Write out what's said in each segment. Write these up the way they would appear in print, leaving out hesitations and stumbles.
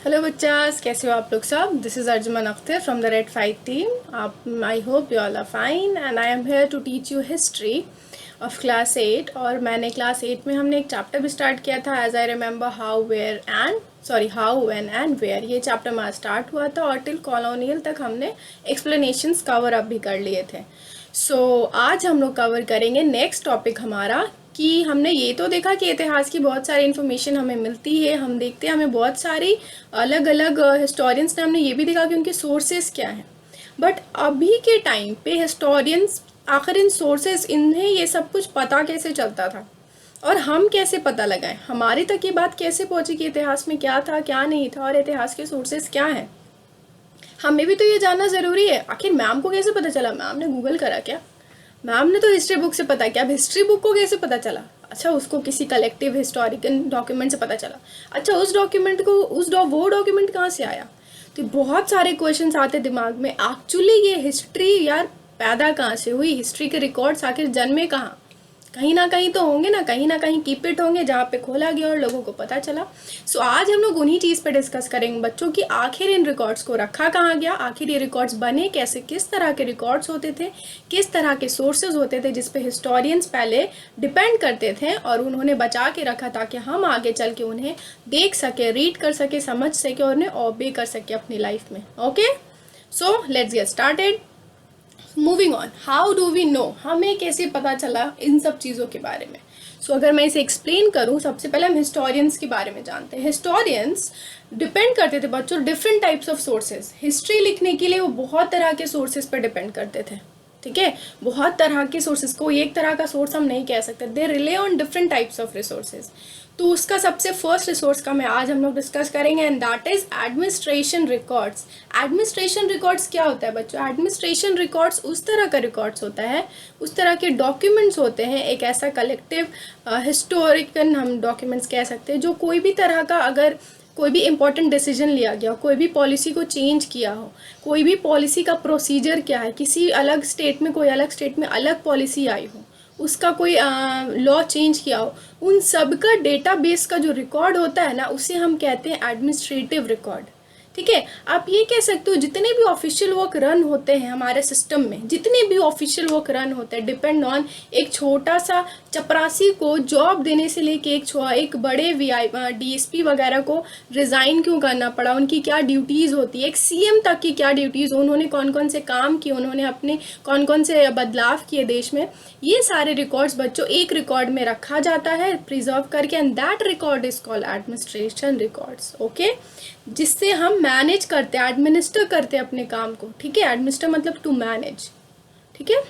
Hello बच्चास, कैसे हो आप लोग सब। This is Arjuman Akhtar from the red fight team. आप I hope you all are fine and I am here to teach you history of class 8। और मैंने क्लास 8 में हमने एक चैप्टर भी स्टार्ट किया था, as I remember how when and where. ये चैप्टर हमारा स्टार्ट हुआ था और टिल कॉलोनियल तक हमने एक्सप्लेनेशंस कवर अप भी कर लिए थे। सो आज हम लोग कवर करेंगे नेक्स्ट टॉपिक हमारा, कि हमने ये तो देखा कि इतिहास की बहुत सारी इन्फॉर्मेशन हमें मिलती है, हम देखते हैं हमें बहुत सारी अलग अलग हिस्टोरियंस ने, हमने ये भी देखा कि उनके सोर्सेस क्या हैं। बट अभी के टाइम पे हिस्टोरियंस आखिर इन सोर्सेस, इन्हें ये सब कुछ पता कैसे चलता था और हम कैसे पता लगाएं, हमारी तक ये बात कैसे पहुंची कि इतिहास में क्या था क्या नहीं था और इतिहास के सोर्सेस क्या हैं। हमें भी तो ये जानना ज़रूरी है। आखिर मैम को कैसे पता चला? मैम ने गूगल करा क्या? मैम ने तो हिस्ट्री बुक से पता किया। अब हिस्ट्री बुक को कैसे पता चला? अच्छा, उसको किसी कलेक्टिव हिस्टोरिकल डॉक्यूमेंट से पता चला। अच्छा, उस डॉक्यूमेंट को वो डॉक्यूमेंट कहाँ से आया? तो बहुत सारे क्वेश्चंस आते दिमाग में। एक्चुअली ये हिस्ट्री यार पैदा कहाँ से हुई? हिस्ट्री के रिकॉर्ड्स आखिर जन्मे कहाँ? कहीं ना कहीं तो होंगे ना, कहीं ना कहीं कीप इट होंगे जहाँ पे खोला गया और लोगों को पता चला। सो आज हम लोग उन्हीं चीज़ पे डिस्कस करेंगे बच्चों की आखिर इन रिकॉर्ड्स को रखा कहाँ गया, आखिर ये रिकॉर्ड्स बने कैसे, किस तरह के रिकॉर्ड्स होते थे, किस तरह के सोर्सेज होते थे जिस पे हिस्टोरियंस पहले डिपेंड करते थे और उन्होंने बचा के रखा ताकि हम आगे चल के उन्हें देख सके, रीड कर सके, समझ सके और उन्हें ऑबे कर सके अपनी लाइफ में। Okay, so let's get started. Moving on, how do we know, हमें कैसे पता चला इन सब चीज़ों के बारे में। सो अगर मैं इसे एक्सप्लेन करूं, सबसे पहले हम हिस्टोरियंस के बारे में जानते हैं। हिस्टोरियंस डिपेंड करते थे बच्चों different types of sources. History लिखने के लिए वो बहुत तरह के सोर्सेज पर डिपेंड करते थे। ठीक है, बहुत तरह के सोर्सेज, को एक तरह का सोर्स हम नहीं कह सकते। They rely on different types of resources. तो उसका सबसे फर्स्ट रिसोर्स का मैं आज हम लोग डिस्कस करेंगे and that is administration records. Administration records क्या होता है बच्चों? एडमिनिस्ट्रेशन रिकॉर्ड्स उस तरह का रिकॉर्ड्स होता है, उस तरह के डॉक्यूमेंट्स होते हैं, एक ऐसा कलेक्टिव हिस्टोरिकल हम डॉक्यूमेंट्स कह सकते हैं, जो कोई भी तरह का, अगर कोई भी इंपॉर्टेंट डिसीजन लिया गया हो, कोई भी पॉलिसी को चेंज किया हो, कोई भी पॉलिसी का प्रोसीजर क्या है, किसी अलग स्टेट में कोई अलग स्टेट में अलग पॉलिसी आई हो, उसका कोई लॉ चेंज किया हो, उन सब का डेटाबेस का जो रिकॉर्ड होता है ना, उसे हम कहते हैं एडमिनिस्ट्रेटिव रिकॉर्ड। ठीक है, आप ये कह सकते हो जितने भी ऑफिशियल वर्क रन होते हैं हमारे सिस्टम में, जितने भी ऑफिशियल वर्क रन होते हैं, डिपेंड ऑन एक छोटा सा चपरासी को जॉब देने से लेके एक बड़े डीएसपी वगैरह को रिज़ाइन क्यों करना पड़ा, उनकी क्या ड्यूटीज़ होती है, एक सीएम तक की क्या ड्यूटीज़, उन्होंने कौन कौन से काम किए, उन्होंने अपने कौन कौन से बदलाव किए देश में, ये सारे रिकॉर्ड्स बच्चों एक रिकॉर्ड में रखा जाता है प्रिजर्व करके, and that record is called administration records. Okay, जिससे हम मैनेज करते हैं, एडमिनिस्टर करते हैं अपने काम को। ठीक है, एडमिनिस्टर मतलब टू मैनेज। ठीक है,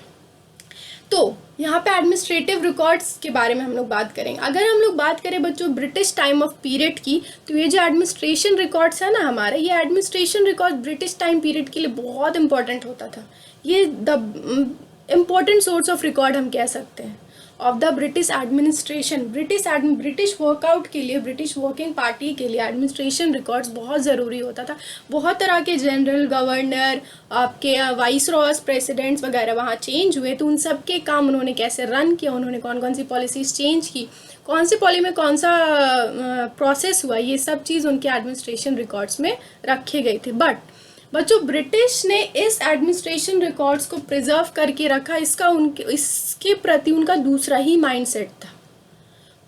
तो यहाँ पे एडमिनिस्ट्रेटिव रिकॉर्ड्स के बारे में हम लोग बात करेंगे। अगर हम लोग बात करें बच्चों ब्रिटिश टाइम ऑफ पीरियड की, तो ये जो एडमिनिस्ट्रेशन रिकॉर्ड्स है ना हमारे, ये administration record British time period के लिए बहुत इंपॉर्टेंट होता था। ये the important source of record हम कह सकते हैं of the British administration. British workout के लिए, ब्रिटिश वर्किंग पार्टी के लिए एडमिनिस्ट्रेशन रिकॉर्ड्स बहुत ज़रूरी होता था। बहुत तरह के जनरल, गवर्नर, आपके वाइस रॉस, प्रेसिडेंट्स वगैरह वहाँ चेंज हुए, तो उन सब के काम उन्होंने कैसे रन किया, उन्होंने कौन कौन सी पॉलिसीज़ चेंज की, कौन सी पॉली में कौन सा प्रोसेस हुआ, ये सब चीज़ उनके एडमिनिस्ट्रेशन रिकॉर्ड्स में रखे गए थे। बट बच्चों ब्रिटिश ने इस एडमिनिस्ट्रेशन रिकॉर्ड्स को प्रिजर्व करके रखा, इसके प्रति उनका दूसरा ही माइंडसेट था।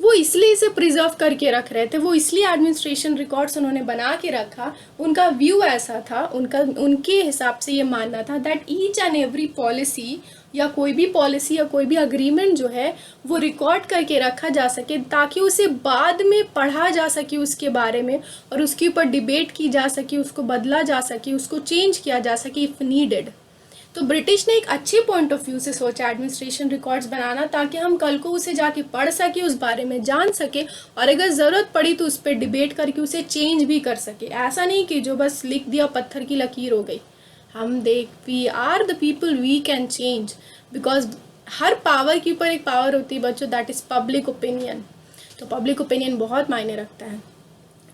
वो इसलिए इसे प्रिजर्व करके रख रहे थे, वो इसलिए एडमिनिस्ट्रेशन रिकॉर्ड्स उन्होंने बना के रखा। उनका व्यू ऐसा था, उनके हिसाब से ये मानना था that each and every policy या कोई भी पॉलिसी या कोई भी अग्रीमेंट जो है वो रिकॉर्ड करके रखा जा सके, ताकि उसे बाद में पढ़ा जा सके उसके बारे में, और उसके ऊपर डिबेट की जा सके, उसको बदला जा सके, उसको चेंज किया जा सके इफ़ नीडेड। तो ब्रिटिश ने एक अच्छे पॉइंट ऑफ व्यू से सोचा एडमिनिस्ट्रेशन रिकॉर्ड्स बनाना, ताकि हम कल को उसे जाके पढ़ सके, उस बारे में जान सके, और अगर ज़रूरत पड़ी तो उस पर डिबेट करके उसे चेंज भी कर सके। ऐसा नहीं कि जो बस लिख दिया पत्थर की लकीर हो गई। We are the people, we can change, because हर पावर के ऊपर एक पावर होती है बच्चों, दैट इज़ पब्लिक ओपिनियन। तो पब्लिक ओपिनियन बहुत मायने रखता है।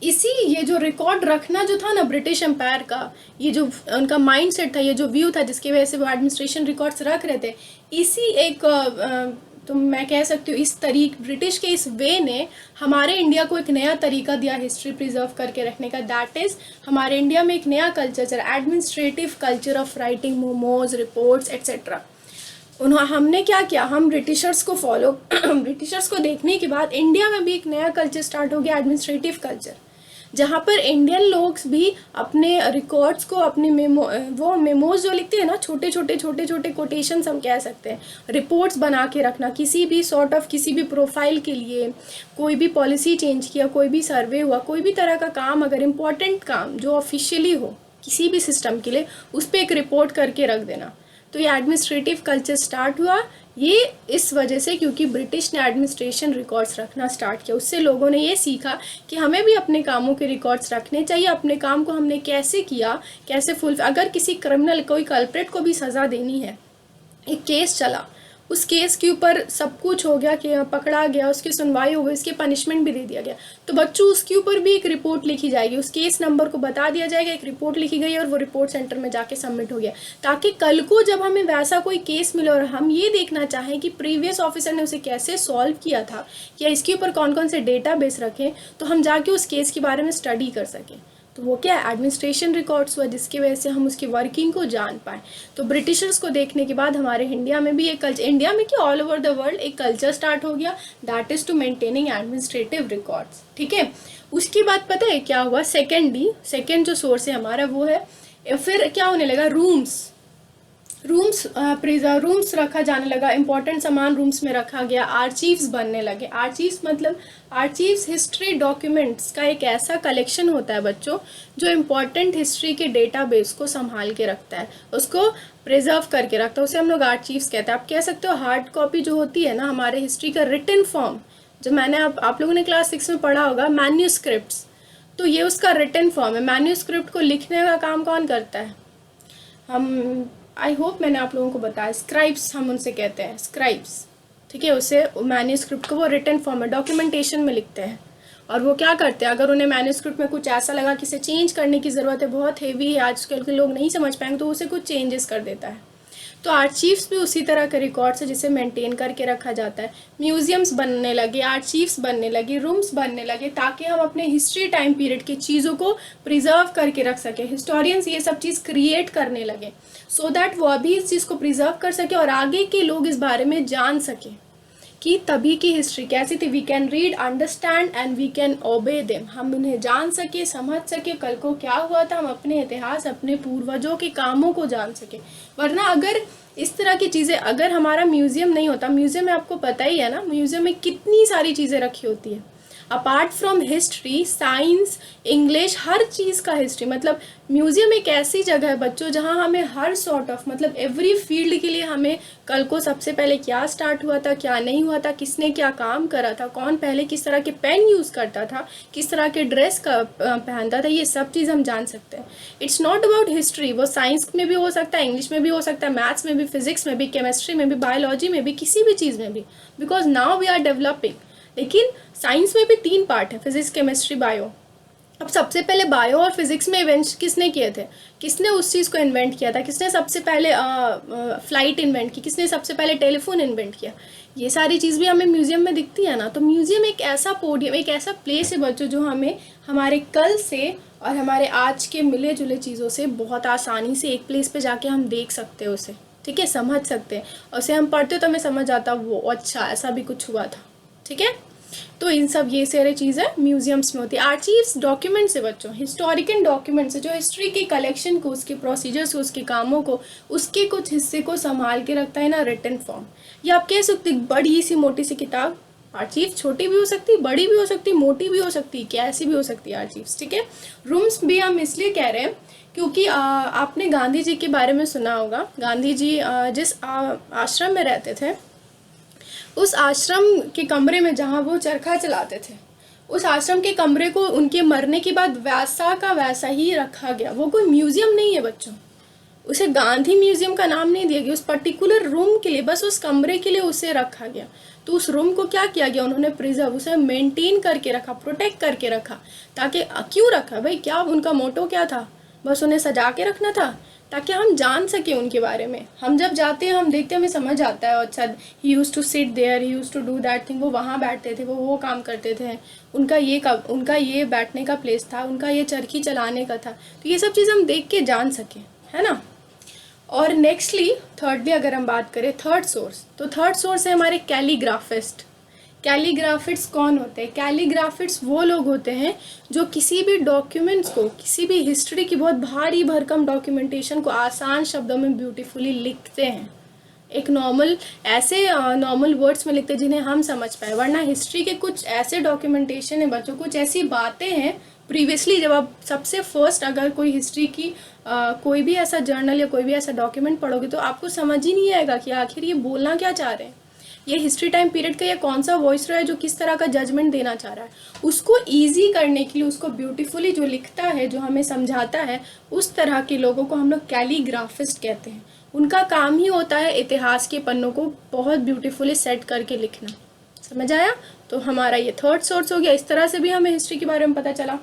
ये जो रिकॉर्ड रखना जो था ना ब्रिटिश एम्पायर का, ये जो उनका माइंडसेट था, ये जो व्यू था जिसकी वजह से वो एडमिनिस्ट्रेशन रिकॉर्ड्स रख रहे थे, इसी एक तो मैं कह सकती हूँ ब्रिटिश के इस वे ने हमारे इंडिया को एक नया तरीका दिया हिस्ट्री प्रिजर्व करके रखने का। दैट इज़ हमारे इंडिया में एक नया culture, administrative culture of writing momos, reports etcetera. हमने क्या किया, हम ब्रिटिशर्स को ब्रिटिशर्स को देखने के बाद इंडिया में भी एक नया कल्चर स्टार्ट हो गया, एडमिनिस्ट्रेटिव कल्चर, जहाँ पर इंडियन लोग भी अपने रिकॉर्ड्स को, अपने मेमोज जो लिखते हैं ना, छोटे छोटे कोटेशंस हम कह सकते हैं, रिपोर्ट्स बना के रखना किसी भी सॉर्ट ऑफ किसी भी प्रोफाइल के लिए, कोई भी पॉलिसी चेंज किया, कोई भी सर्वे हुआ, कोई भी तरह का काम, अगर इम्पोर्टेंट काम जो ऑफिशियली हो किसी भी सिस्टम के लिए, उस पर एक रिपोर्ट करके रख देना। तो ये एडमिनिस्ट्रेटिव कल्चर स्टार्ट हुआ, ये इस वजह से क्योंकि ब्रिटिश ने एडमिनिस्ट्रेशन रिकॉर्ड्स रखना स्टार्ट किया। उससे लोगों ने ये सीखा कि हमें भी अपने कामों के रिकॉर्ड्स रखने चाहिए, अपने काम को हमने कैसे किया, कैसे अगर किसी क्रिमिनल, कोई कल्प्रेट को भी सज़ा देनी है, एक केस चला, उस केस के ऊपर सब कुछ हो गया कि पकड़ा गया, उसकी सुनवाई हो गई, उसकी पनिशमेंट भी दे दिया गया, तो बच्चों उसके ऊपर भी एक रिपोर्ट लिखी जाएगी, उस केस नंबर को बता दिया जाएगा, एक रिपोर्ट लिखी गई और वो रिपोर्ट सेंटर में जाके सबमिट हो गया, ताकि कल को जब हमें वैसा कोई केस मिले और हम ये देखना चाहें कि प्रीवियस ऑफिसर ने उसे कैसे सॉल्व किया था या इसके ऊपर कौन कौन से डेटाबेस रखें, तो हम जाके उस केस के बारे में स्टडी कर सकें। तो वो क्या है, एडमिनिस्ट्रेशन रिकॉर्ड्स हुआ, जिसकी वजह से हम उसकी वर्किंग को जान पाएँ। तो ब्रिटिशर्स को देखने के बाद हमारे इंडिया में भी एक कल्चर, इंडिया में क्या ऑल ओवर द वर्ल्ड एक कल्चर स्टार्ट हो गया, that is to maintaining administrative records. ठीक है, उसके बाद पता है क्या हुआ, सेकेंड जो सोर्स है हमारा वो है, फिर क्या होने लगा, रूम्स रखा जाने लगा, इंपॉर्टेंट सामान रूम्स में रखा गया, आर्चीव्स बनने लगे। आर्चीव्स हिस्ट्री डॉक्यूमेंट्स का एक ऐसा कलेक्शन होता है बच्चों, जो इम्पॉर्टेंट हिस्ट्री के डेटाबेस को संभाल के रखता है, उसको प्रिजर्व करके रखता है, उसे हम लोग आर्चीव्स कहते हैं। आप कह सकते हो हार्ड कॉपी जो होती है ना हमारे हिस्ट्री का रिटन फॉर्म, जो मैंने आप लोगों ने क्लास 6 में पढ़ा होगा, मैन्यूस्क्रिप्ट्स, तो ये उसका रिटन फॉर्म है। मैन्यूस्क्रिप्ट को लिखने का काम कौन करता है, हम, आई होप मैंने आप लोगों को बताया, स्क्राइब्स हम उनसे कहते हैं, स्क्राइब्स। ठीक है, उसे मैन्यूस्क्रिप्ट को वो रिटन फॉर्म में डॉक्यूमेंटेशन में लिखते हैं, और वो क्या करते हैं, अगर उन्हें मैन्यूस्क्रिप्ट में कुछ ऐसा लगा कि इसे चेंज करने की ज़रूरत है, बहुत हेवी है, आजकल के लोग नहीं समझ पाएंगे, तो उसे कुछ चेंजेस कर देता है। तो आर्चीव्स भी उसी तरह के रिकॉर्ड्स है जिसे मेंटेन करके रखा जाता है। म्यूजियम्स बनने लगे, आर्चीव्स बनने लगे, रूम्स बनने लगे, ताकि हम अपने हिस्ट्री टाइम पीरियड की चीज़ों को प्रिजर्व करके रख सकें। हिस्टोरियंस ये सब चीज़ क्रिएट करने लगे सो दैट वो अभी इस चीज़ को प्रिजर्व कर सके और आगे के लोग इस बारे में जान सकें कि तभी की हिस्ट्री कैसी थी। We can read, understand and we can obey them. हम उन्हें जान सके, समझ सके, कल को क्या हुआ था, हम अपने इतिहास, अपने पूर्वजों के कामों को जान सके। वरना अगर इस तरह की चीज़ें, अगर हमारा म्यूज़ियम नहीं होता, म्यूज़ियम में आपको पता ही है ना, म्यूज़ियम में कितनी सारी चीज़ें रखी होती है, apart from history, science, English, हर चीज़ का हिस्ट्री। मतलब म्यूज़ियम एक ऐसी जगह है बच्चों जहाँ हमें हर सॉर्ट ऑफ, मतलब एवरी फील्ड के लिए हमें कल को सबसे पहले क्या स्टार्ट हुआ था, क्या नहीं हुआ था, किसने क्या काम करा था, कौन पहले किस तरह के पेन यूज़ करता था, किस तरह के ड्रेस का पहनता था, ये सब चीज़ हम जान सकते हैं। इट्स नॉट अबाउट हिस्ट्री, वो साइंस में भी हो सकता है, इंग्लिश में भी हो सकता है, मैथ्स में भी, फिजिक्स में भी, केमिस्ट्री में भी, बायोलॉजी में भी, किसी भी चीज़ में भी, because now we are developing. लेकिन साइंस में भी 3 पार्ट है, फिजिक्स, केमिस्ट्री, बायो। अब सबसे पहले बायो और फिजिक्स में इन्वेंट किसने किए थे, किसने उस चीज़ को इन्वेंट किया था, किसने सबसे पहले फ्लाइट इन्वेंट की, किसने सबसे पहले टेलीफोन इन्वेंट किया, ये सारी चीज़ भी हमें म्यूज़ियम में दिखती है ना। तो म्यूज़ियम एक ऐसा पोडियम, एक ऐसा प्लेस है बच्चों, जो हमें हमारे कल से और हमारे आज के मिले जुले चीज़ों से बहुत आसानी से एक प्लेस पे जाके हम देख सकते हैं उसे, ठीक है, समझ सकते हैं, और उसे हम पढ़ते तो हमें समझ आता वो अच्छा ऐसा भी कुछ हुआ था। ठीक है, तो इन सब ये सारी चीज़ें म्यूजियम्स में होती है। आर्चीव्स डॉक्यूमेंट्स है बच्चों, हिस्टोरिकल डॉक्यूमेंट्स है, जो हिस्ट्री के कलेक्शन को, उसके प्रोसीजर्स को, उसके कामों को, उसके कुछ हिस्से को संभाल के रखता है ना रिटन फॉर्म। या आप कह सकते बड़ी सी मोटी सी किताब, आर्चीव छोटी भी हो सकती, बड़ी भी हो सकती, मोटी भी हो सकती, कैसी भी हो सकती है आर्चीव्स। ठीक है, रूम्स भी हम इसलिए कह रहे हैं क्योंकि आपने गांधी जी के बारे में सुना होगा। गांधी जी जिस आश्रम में रहते थे, उस आश्रम के कमरे में जहाँ वो चरखा चलाते थे, उस आश्रम के कमरे को उनके मरने के बाद वैसा का वैसा ही रखा गया। वो कोई म्यूज़ियम नहीं है बच्चों, उसे गांधी म्यूज़ियम का नाम नहीं दिया गया, उस पर्टिकुलर रूम के लिए, बस उस कमरे के लिए उसे रखा गया। तो उस रूम को क्या किया गया, उन्होंने प्रिजर्व, उसे मेंटेन करके रखा, प्रोटेक्ट करके रखा। ताकि क्यों रखा भाई, क्या उनका मोटो क्या था, बस उन्हें सजा के रखना था? ताकि हम जान सकें उनके बारे में। हम जब जाते हैं हम देखते हैं, हमें समझ आता है अच्छा he use to sit there, he use to do that thing, वो वहाँ बैठते थे, वो काम करते थे, उनका ये बैठने का प्लेस था, उनका ये चरखी चलाने का था। तो ये सब चीज़ हम देख के जान सकें, है ना। और नेक्स्टली थर्डली अगर हम बात करें थर्ड सोर्स, तो थर्ड सोर्स है हमारे कैलीग्राफिस्ट। कैलीग्राफिट्स कौन होते हैं? कैलीग्राफिट्स वो लोग होते हैं जो किसी भी डॉक्यूमेंट्स को, किसी भी हिस्ट्री की बहुत भारी भरकम डॉक्यूमेंटेशन को आसान शब्दों में ब्यूटीफुली लिखते हैं। एक नॉर्मल वर्ड्स में लिखते हैं जिन्हें हम समझ पाए। वरना हिस्ट्री के कुछ ऐसे डॉक्यूमेंटेशन है बच्चों, कुछ ऐसी बातें हैं प्रीवियसली, जब आप सबसे फर्स्ट अगर कोई हिस्ट्री की कोई भी ऐसा जर्नल या कोई भी ऐसा डॉक्यूमेंट पढ़ोगे तो आपको समझ ही नहीं आएगा कि आखिर ये बोलना क्या चाह रहे हैं, ये हिस्ट्री टाइम पीरियड का या कौन सा वॉइस रहा है जो किस तरह का जजमेंट देना चाह रहा है। उसको ईजी करने के लिए, उसको ब्यूटीफुली जो लिखता है, जो हमें समझाता है, उस तरह के लोगों को हम लोग कैलीग्राफिस्ट कहते हैं। उनका काम ही होता है इतिहास के पन्नों को बहुत ब्यूटीफुली सेट करके लिखना। समझ आया? तो हमारा ये थर्ड सोर्स हो गया। इस तरह से भी हमें हिस्ट्री के बारे में पता चला।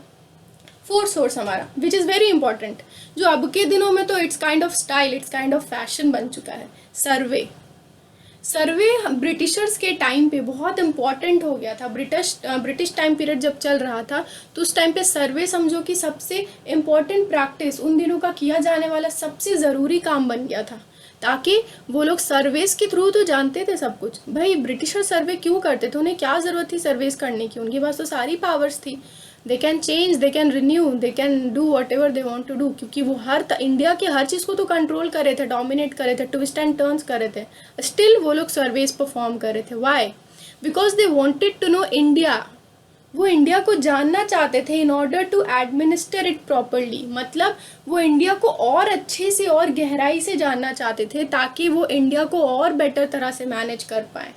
फोर्थ सोर्स हमारा विच इज़ वेरी इंपॉर्टेंट, जो अब के दिनों में तो it's kind of style, it's kind of fashion बन चुका है, सर्वे ब्रिटिशर्स के टाइम पे बहुत इम्पॉर्टेंट हो गया था। ब्रिटिश टाइम पीरियड जब चल रहा था तो उस टाइम पे सर्वे समझो कि सबसे इम्पॉर्टेंट प्रैक्टिस, उन दिनों का किया जाने वाला सबसे ज़रूरी काम बन गया था, ताकि वो लोग सर्वेस के थ्रू तो जानते थे सब कुछ। भाई ब्रिटिशर सर्वे क्यों करते थे? उन्हें क्या ज़रूरत थी सर्वेस करने की? उनके पास तो सारी पावर्स थी। They can change, they can renew, they can do whatever they want to do, क्योंकि वो इंडिया के हर चीज़ को तो कंट्रोल कर रहे थे, डोमिनेट कर रहे थे, ट्विस्ट एंड टर्न्स कर रहे थे। स्टिल वो लोग सर्वेस परफॉर्म कर रहे थे। Why? Because they wanted to know India. वो इंडिया को जानना चाहते थे in order to administer it properly. मतलब वो इंडिया को और अच्छे से और गहराई से जानना चाहते थे ताकि वो इंडिया को और बेटर तरह से मैनेज कर पाए।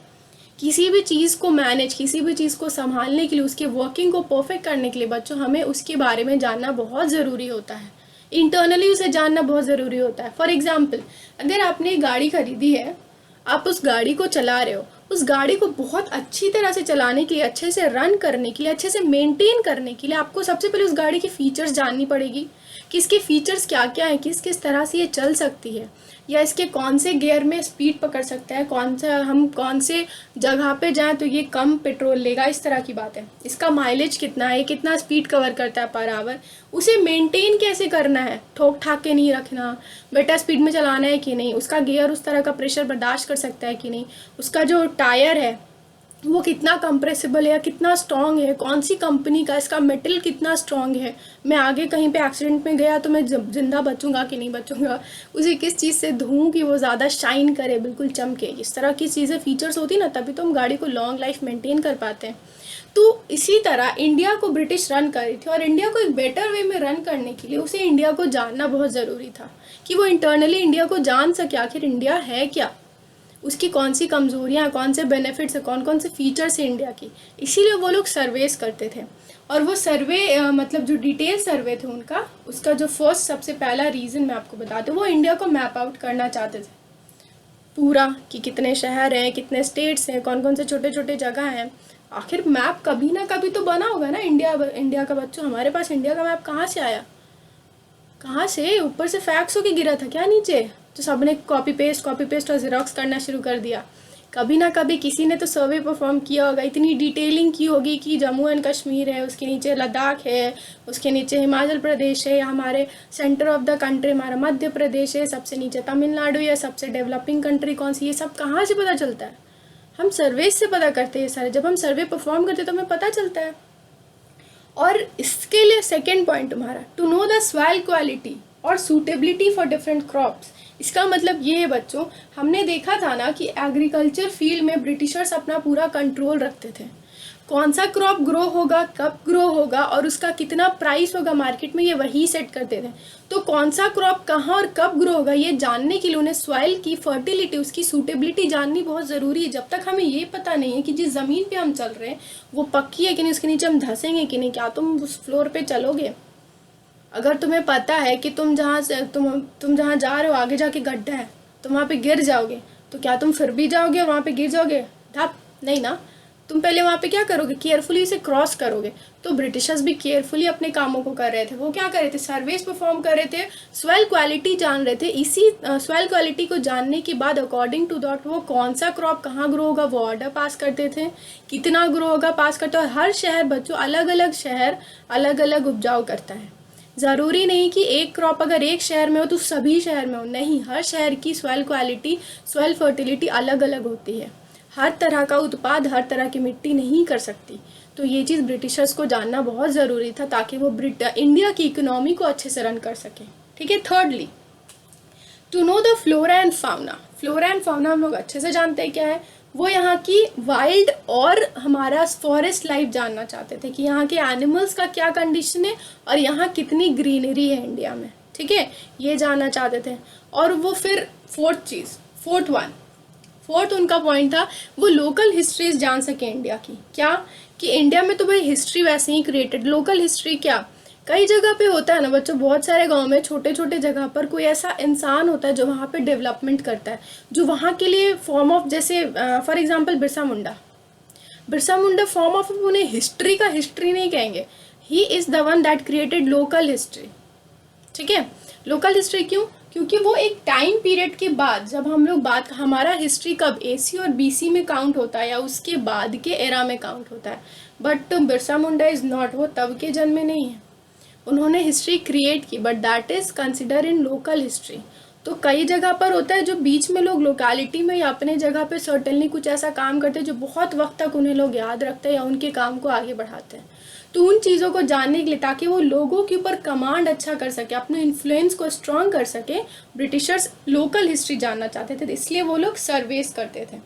किसी भी चीज़ को मैनेज, किसी भी चीज़ को संभालने के लिए, उसके वर्किंग को परफेक्ट करने के लिए बच्चों हमें उसके बारे में जानना बहुत ज़रूरी होता है। इंटरनली उसे जानना बहुत ज़रूरी होता है। फॉर एग्जाम्पल, अगर आपने एक गाड़ी खरीदी है, आप उस गाड़ी को चला रहे हो, उस गाड़ी को बहुत अच्छी तरह से चलाने के लिए, अच्छे से रन करने के लिए, अच्छे से मेंटेन करने के लिए आपको सबसे पहले उस गाड़ी की फ़ीचर्स जाननी पड़ेगी कि इसके फीचर्स क्या क्या हैं, किस किस तरह से ये चल सकती है, या इसके कौन से गियर में स्पीड पकड़ सकता है, हम कौन से जगह पे जाएं तो ये कम पेट्रोल लेगा, इस तरह की बात है। इसका माइलेज कितना है, कितना स्पीड कवर करता है पर आवर, उसे मेंटेन कैसे करना है, ठोक ठाक के नहीं रखना, बेटा स्पीड में चलाना है कि नहीं, उसका गियर उस तरह का प्रेशर बर्दाश्त कर सकता है कि नहीं, उसका जो टायर है वो कितना कंप्रेसिबल है या कितना स्ट्रॉन्ग है, कौन सी कंपनी का, इसका मेटल कितना स्ट्रॉन्ग है, मैं आगे कहीं पे एक्सीडेंट में गया तो मैं जिंदा बचूंगा कि नहीं बचूंगा, उसे किस चीज़ से धोऊं कि वो ज़्यादा शाइन करे, बिल्कुल चमके। इस तरह की चीज़ें फीचर्स होती ना, तभी तो हम गाड़ी को लॉन्ग लाइफ मेंटेन कर पाते हैं। तो इसी तरह इंडिया को ब्रिटिश रन कर रही थी, और इंडिया को एक बेटर वे में रन करने के लिए उसे इंडिया को जानना बहुत ज़रूरी था कि वो इंटरनली इंडिया को जान सके, आखिर इंडिया है क्या, उसकी कौन सी कमज़ोरियाँ, कौन से बेनिफिट्स है, कौन कौन से फीचर्स हैं इंडिया की। इसीलिए वो लोग सर्वेस करते थे। और वो सर्वे मतलब जो डिटेल सर्वे थे उनका, उसका जो फर्स्ट सबसे पहला रीज़न मैं आपको बताती हूँ, वो इंडिया को मैप आउट करना चाहते थे पूरा, कि कितने शहर हैं, कितने स्टेट्स हैं, कौन कौन से छोटे छोटे जगह हैं। आखिर मैप कभी ना कभी तो बना होगा ना इंडिया का। बच्चों हमारे पास इंडिया का मैप कहाँ से आया, कहाँ से? ऊपर से फैक्स होके गिरा था क्या नीचे, तो सबने कॉपी पेस्ट और ज़ेरॉक्स करना शुरू कर दिया। कभी ना कभी किसी ने तो सर्वे परफॉर्म किया होगा, इतनी डिटेलिंग की होगी कि जम्मू एंड कश्मीर है, उसके नीचे लद्दाख है, उसके नीचे हिमाचल प्रदेश है, या हमारे सेंटर ऑफ द कंट्री हमारा मध्य प्रदेश है, सबसे नीचे तमिलनाडु, या सबसे डेवलपिंग कंट्री कौन सी, ये सब कहाँ से पता चलता है? हम सर्वे से पता करते हैं सारे। जब हम सर्वे परफॉर्म करते हैं तो हमें पता चलता है। और इसके लिए सेकेंड पॉइंट तुम्हारा, to know the soil quality और सूटेबिलिटी फॉर डिफरेंट क्रॉप्स। इसका मतलब ये है बच्चों, हमने देखा था ना कि एग्रीकल्चर फील्ड में ब्रिटिशर्स अपना पूरा कंट्रोल रखते थे। कौन सा क्रॉप ग्रो होगा, कब ग्रो होगा, और उसका कितना प्राइस होगा मार्केट में, ये वही सेट करते थे। तो कौन सा क्रॉप कहाँ और कब ग्रो होगा ये जानने के लिए उन्हें सॉइल की फर्टिलिटी, उसकी सूटेबिलिटी जाननी बहुत ज़रूरी है। जब तक हमें ये पता नहीं है कि जिस ज़मीन पे हम चल रहे हैं वो पक्की है कि नहीं, उसके नीचे हम धंसेंगे कि नहीं, क्या तुम उस फ्लोर पे चलोगे? अगर तुम्हें पता है कि तुम जहाँ जा रहे हो आगे जाके गड्ढा है, तुम वहाँ पे गिर जाओगे, तो क्या तुम फिर भी जाओगे और वहाँ पे गिर जाओगे? धप नहीं ना। तुम पहले वहाँ पे क्या करोगे, केयरफुली उसे क्रॉस करोगे। तो ब्रिटिशर्स भी केयरफुली अपने कामों को कर रहे थे। वो क्या कर रहे थे, सर्वेस परफॉर्म कर रहे थे, सॉइल क्वालिटी जान रहे थे। इसी सॉइल क्वालिटी को जानने के बाद अकॉर्डिंग टू दैट वो कौन सा क्रॉप कहाँ ग्रो होगा वो ऑर्डर पास करते थे, कितना ग्रो होगा पास करते। और हर शहर बच्चों, अलग अलग शहर अलग अलग उपजाऊ करता है। ज़रूरी नहीं कि एक क्रॉप अगर एक शहर में हो तो सभी शहर में हो, नहीं, हर शहर की सॉइल क्वालिटी, सॉइल फर्टिलिटी अलग अलग होती है। हर तरह का उत्पाद हर तरह की मिट्टी नहीं कर सकती। तो ये चीज़ ब्रिटिशर्स को जानना बहुत ज़रूरी था ताकि वो इंडिया की इकोनॉमी को अच्छे से रन कर सकें। ठीक है। Thirdly, to know the flora and fauna. Flora and fauna हम लोग अच्छे से जानते हैं क्या है, वो यहाँ की वाइल्ड और हमारा फॉरेस्ट लाइफ जानना चाहते थे कि यहाँ के एनिमल्स का क्या कंडीशन है और यहाँ कितनी ग्रीनरी है इंडिया में। ठीक है, ये जानना चाहते थे। और वो फिर फोर्थ उनका पॉइंट था, वो लोकल हिस्ट्रीज जान सके इंडिया की। क्या कि इंडिया में तो भाई हिस्ट्री वैसे ही क्रिएटेड, लोकल हिस्ट्री क्या, कई जगह पे होता है ना बच्चों, बहुत सारे गांव में छोटे छोटे जगह पर कोई ऐसा इंसान होता है जो वहाँ पे डेवलपमेंट करता है, जो वहाँ के लिए फॉर्म ऑफ, जैसे for example Birsa Munda form of, उन्हें हिस्ट्री का हिस्ट्री नहीं कहेंगे, he is the one that created local history. ठीक है, लोकल हिस्ट्री क्यों, क्योंकि वो एक टाइम पीरियड के बाद, जब हम लोग हमारा हिस्ट्री कब AC और BC में काउंट होता है या उसके बाद के एरा में काउंट होता है। But Birsa Munda is not, वो तब के जन्मे नहीं है, उन्होंने हिस्ट्री क्रिएट की, but that is consider in local history. तो कई जगह पर होता है जो बीच में लोग लोकेलिटी में या अपने जगह पे सर्टेनली कुछ ऐसा काम करते हैं जो बहुत वक्त तक उन्हें लोग याद रखते हैं या उनके काम को आगे बढ़ाते हैं। तो उन चीज़ों को जानने के लिए, ताकि वो लोगों के ऊपर कमांड अच्छा कर सके, अपने इन्फ्लुएंस को स्ट्रॉन्ग कर सके, ब्रिटिशर्स लोकल हिस्ट्री जानना चाहते थे। इसलिए वो लोग सर्वेस करते थे।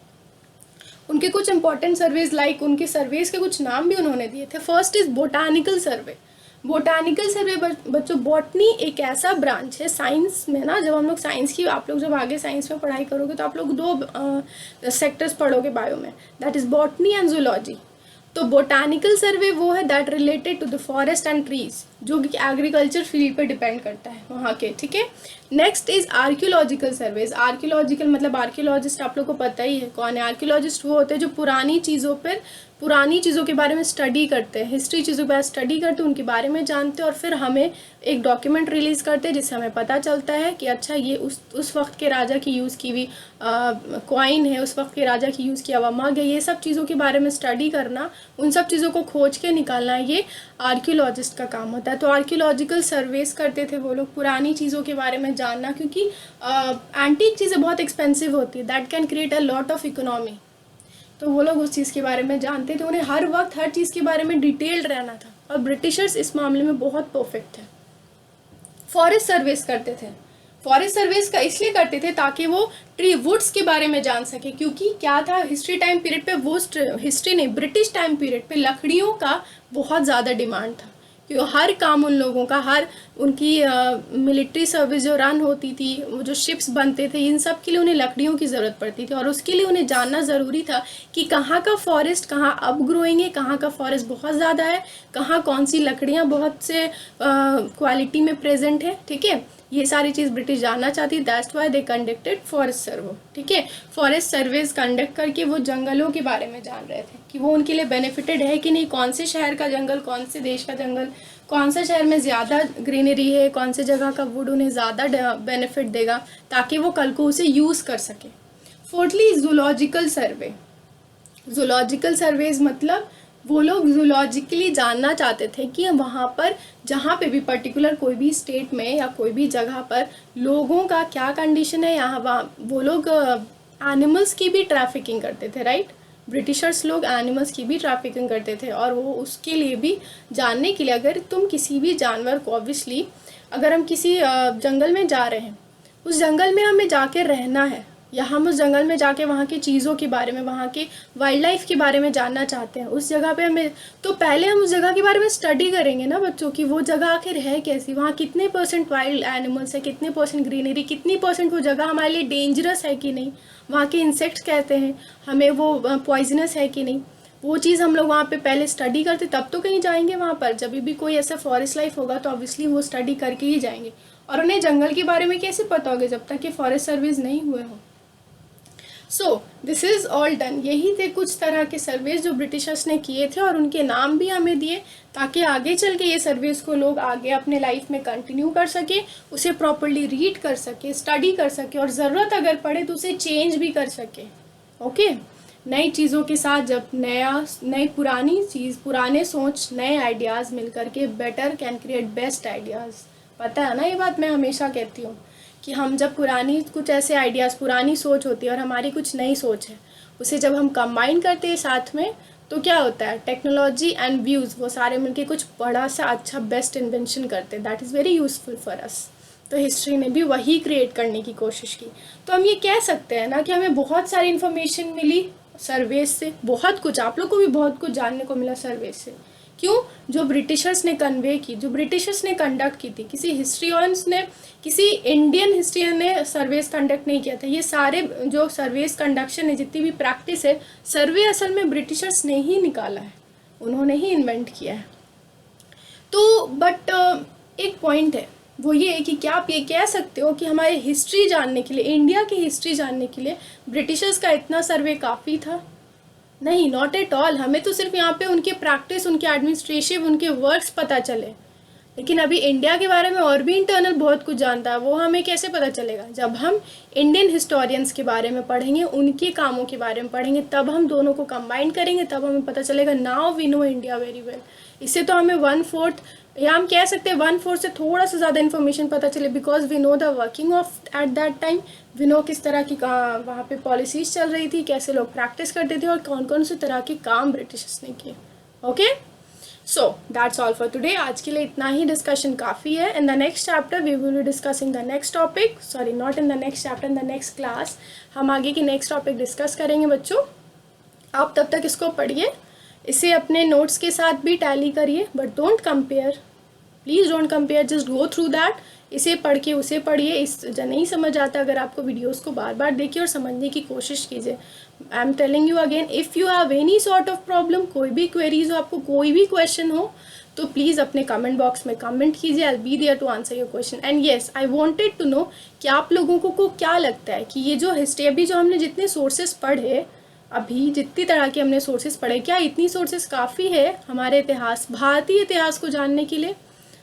उनके कुछ इंपॉर्टेंट सर्वेज, लाइक उनके सर्वेज के कुछ नाम भी उन्होंने दिए थे। First is botanical survey. Botanical survey बच्चों, बॉटनी एक ऐसा ब्रांच है साइंस में ना, जब हम लोग साइंस की, आप लोग जब आगे साइंस में पढ़ाई करोगे तो आप लोग दो सेक्टर्स पढ़ोगे बायो में, that is botany and zoology. तो बोटानिकल सर्वे वो है that related to the forest and trees, जो कि एग्रीकल्चर फील्ड पे डिपेंड करता है वहाँ के। ठीक है। Next is archaeological surveys. Archaeological मतलब आर्कियोलॉजिस्ट आप लोग को पता ही है कौन है। आर्कियोलॉजिस्ट वो होते हैं जो पुरानी चीज़ों के बारे में स्टडी करते हैं, हिस्ट्री चीज़ों के बारे में स्टडी करते हैं, उनके बारे में जानते हैं और फिर हमें एक डॉक्यूमेंट रिलीज़ करते हैं जिससे हमें पता चलता है कि अच्छा ये उस वक्त के राजा की यूज़ की हुई कॉइन है, उस वक्त के राजा की यूज़ किया हुआ मग है। ये सब चीज़ों के बारे में स्टडी करना, उन सब चीज़ों को खोज के निकालना, ये आर्कियोलॉजिस्ट का काम होता है। तो आर्कियोलॉजिकल सर्वेस करते थे वो लोग, पुरानी चीज़ों के बारे में जानना, क्योंकि एंटीक चीज़ें बहुत एक्सपेंसिव होती है, that can create a lot of economy. तो वो लोग उस चीज़ के बारे में जानते थे, उन्हें हर वक्त हर चीज़ के बारे में डिटेल्ड रहना था, और ब्रिटिशर्स इस मामले में बहुत परफेक्ट थे। फॉरेस्ट सर्वेस करते थे। फॉरेस्ट सर्वेस का इसलिए करते थे ताकि वो ट्री वुड्स के बारे में जान सके, क्योंकि क्या था, हिस्ट्री टाइम पीरियड पे, वो हिस्ट्री नहीं, ब्रिटिश टाइम पीरियड पे लकड़ियों का बहुत ज़्यादा डिमांड था, क्योंकि हर काम उन लोगों का, हर उनकी मिलिट्री सर्विस जो रन होती थी, वो जो शिप्स बनते थे, इन सब के लिए उन्हें लकड़ियों की ज़रूरत पड़ती थी। और उसके लिए उन्हें जानना ज़रूरी था कि कहाँ का फॉरेस्ट कहाँ अब ग्रोइंग है, कहाँ का फॉरेस्ट बहुत ज़्यादा है, कहाँ कौन सी लकड़ियाँ बहुत से क्वालिटी में प्रेजेंट है। ठीक है, ये सारी चीज़ ब्रिटिश जानना चाहती, that's why they conducted forest survey. ठीक है, फॉरेस्ट सर्वेज कंडक्ट करके वो जंगलों के बारे में जान रहे थे कि वो उनके लिए बेनिफिटेड है कि नहीं, कौन से शहर का जंगल, कौन से देश का जंगल, कौन सा शहर में ज़्यादा ग्रीनरी है, कौन से जगह का वुड उन्हें ज़्यादा बेनिफिट देगा, ताकि वो कल को उसे यूज़ कर सके। Fourthly, zoological survey. Zoological surveys मतलब वो लोग जूलॉजिकली जानना चाहते थे कि वहाँ पर जहाँ पे भी पर्टिकुलर कोई भी स्टेट में या कोई भी जगह पर लोगों का क्या कंडीशन है, यहाँ वहाँ वो लोग एनिमल्स की भी ट्रैफिकिंग करते थे, राइट। ब्रिटिशर्स लोग एनिमल्स की भी ट्रैफिकिंग करते थे, और वो उसके लिए भी जानने के लिए, अगर तुम किसी भी जानवर को, ऑब्वियसली अगर हम किसी जंगल में जा रहे हैं, उस जंगल में हमें जाके रहना है, या हम उस जंगल में जाके वहाँ की चीज़ों के बारे में, वहाँ के वाइल्ड लाइफ के बारे में जानना चाहते हैं, उस जगह पे हमें, तो पहले हम उस जगह के बारे में स्टडी करेंगे ना बच्चों, की वो जगह आखिर है कैसी, वहाँ कितने % वाइल्ड एनिमल्स है, कितने % ग्रीनरी, कितनी % वो जगह हमारे लिए डेंजरस है कि नहीं, वहाँ के इंसेक्ट्स कहते हैं, हमें वो पॉइजनस है कि नहीं, वो चीज़ हम लोग वहाँ पे पहले स्टडी करते, तब तो कहीं जाएंगे वहाँ पर। जब भी कोई ऐसा फॉरेस्ट लाइफ होगा तो ऑब्वियसली वो स्टडी करके ही जाएंगे, और उन्हें जंगल के बारे में कैसे पता होगा जब तक कि फॉरेस्ट सर्विस नहीं हुए हो। So this is all done. यही थे कुछ तरह के सर्वेज जो ब्रिटिशर्स ने किए थे और उनके नाम भी हमें दिए ताकि आगे चल के ये सर्वेज को लोग आगे अपने लाइफ में कंटिन्यू कर सके, उसे प्रॉपरली रीड कर सके, स्टडी कर सके और ज़रूरत अगर पड़े तो उसे चेंज भी कर सके। ओके नई चीज़ों के साथ जब नई पुरानी चीज़, पुराने सोच, नए आइडियाज़ मिल करके better can create best ideas. पता है ना ये बात मैं हमेशा कहती हूँ कि हम जब पुरानी कुछ ऐसे आइडियाज़, पुरानी सोच होती है और हमारी कुछ नई सोच है, उसे जब हम कंबाइन करते हैं साथ में तो क्या होता है, टेक्नोलॉजी एंड व्यूज़ वो सारे मिलके कुछ बड़ा सा अच्छा बेस्ट इन्वेंशन करते हैं। That is very useful for us. तो हिस्ट्री ने भी वही क्रिएट करने की कोशिश की। तो हम ये कह सकते हैं ना कि हमें बहुत सारी इन्फॉर्मेशन मिली सर्वेज से, बहुत कुछ, आप लोग को भी बहुत कुछ जानने को मिला सर्वेज से। क्यों? जो ब्रिटिशर्स ने कन्वे की, जो ब्रिटिशर्स ने कंडक्ट की थी, किसी हिस्ट्रियंस ने, किसी इंडियन हिस्ट्रियन ने सर्वेज कंडक्ट नहीं किया था। ये सारे जो सर्वेज कंडक्शन है, जितनी भी प्रैक्टिस है, सर्वे असल में ब्रिटिशर्स ने ही निकाला है, उन्होंने ही इन्वेंट किया है। तो बट एक पॉइंट है, वो ये है कि क्या आप ये कह सकते हो कि हमारे हिस्ट्री जानने के लिए, इंडिया की हिस्ट्री जानने के लिए ब्रिटिशर्स का इतना सर्वे काफ़ी था? नहीं, नॉट एट ऑल। हमें तो सिर्फ यहाँ पे उनके प्रैक्टिस, उनके एडमिनिस्ट्रेटिव, उनके वर्क्स पता चले। लेकिन अभी इंडिया के बारे में और भी इंटरनल बहुत कुछ जानता है, वो हमें कैसे पता चलेगा? जब हम इंडियन हिस्टोरियंस के बारे में पढ़ेंगे, उनके कामों के बारे में पढ़ेंगे, तब हम दोनों को कंबाइन करेंगे, तब हमें पता चलेगा। Now we know India very well. इससे तो हमें 1/4 या हम कह सकते हैं 1/4 से थोड़ा सा ज़्यादा इन्फॉर्मेशन पता चले, because we know the working of at that time. We know किस तरह की वहाँ पे पॉलिसीज़ चल रही थी, कैसे लोग प्रैक्टिस करते थे और कौन कौन से तरह के काम ब्रिटिशर्स ने किए। Okay, so that's all for today. आज के लिए इतना ही, डिस्कशन काफ़ी है। In the next chapter we will be discussing the next topic, sorry not in the next chapter, in the next class हम आगे की नेक्स्ट टॉपिक डिस्कस करेंगे बच्चों। आप तब तक इसको पढ़िए, इसे अपने नोट्स के साथ भी टैली करिए, but don't compare, please don't compare, just go through that. इसे पढ़ के उसे पढ़िए। इस नहीं समझ आता अगर आपको, वीडियोस को बार बार देखिए और समझने की कोशिश कीजिए। I am telling you again, if you have any sort of problem, कोई भी क्वेरीज हो, आपको कोई भी क्वेश्चन हो, तो प्लीज़ अपने कमेंट बॉक्स में कमेंट कीजिए। I will be there to answer your question. And yes, I wanted to know कि आप लोगों को क्या लगता है कि ये जो हिस्ट्री, अभी जो हमने जितने सोर्सेज पढ़े, अभी जितनी तरह के हमने सोर्सेज पढ़े, क्या इतनी सोर्सेज काफ़ी है हमारे इतिहास, भारतीय इतिहास को जानने के लिए?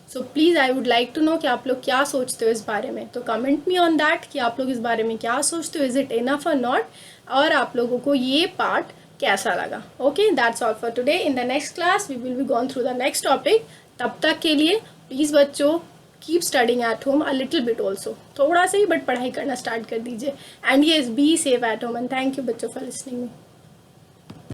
So please I would like to know कि आप लोग क्या सोचते हो इस बारे में। तो कमेंट मी ऑन दैट कि आप लोग इस बारे में क्या सोचते हो, इज़ इट इनफ और नॉट, और आप लोगों को ये पार्ट कैसा लगा। Okay, that's all for today. In the next class we will be gone through the next topic. तब तक के लिए प्लीज़ बच्चों, keep studying at home a little bit also, थोड़ा सा ही बट पढ़ाई करना स्टार्ट कर दीजिए। And yes, be safe at home, and thank you बच्चों फॉर लिसनिंग मी।